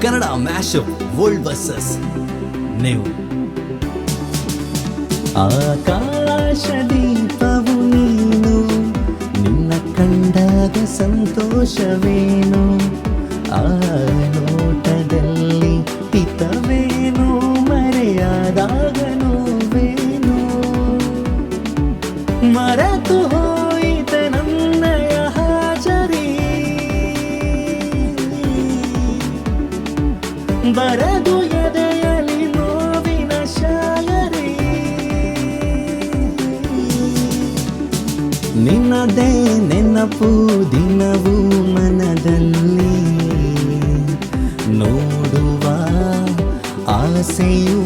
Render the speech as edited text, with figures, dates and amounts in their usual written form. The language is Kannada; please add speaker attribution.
Speaker 1: ಕನ್ನಡ ಮ್ಯಾಶಪ್ ವರ್ಲ್ಡ್ ವರ್ಸಸ್ ನೀವು.
Speaker 2: ಆಕಾಶ ದೀಪವು ನೀನು, ನಿನ್ನ ಕಂಡಾಗ ಸಂತೋಷವೇನು, ಆ ನೋಟದಲ್ಲಿ ಹಿತವೇನು, ಮರೆಯಾದಾಗ ನೋವೇನು, ಮರೆತು ಹೋಯಿತೆ ನನ್ನಯ ಹಾಜರಿ, ಬರೆದು ಎದೆಯಲಿ ನೋವಿನ ಶಾಯರಿ, ನಿನ್ನದೇ ನೆನಪು ದಿನವೂ ಮನದಲ್ಲಿ, ನೋಡುವ ಆಸೆಯೂ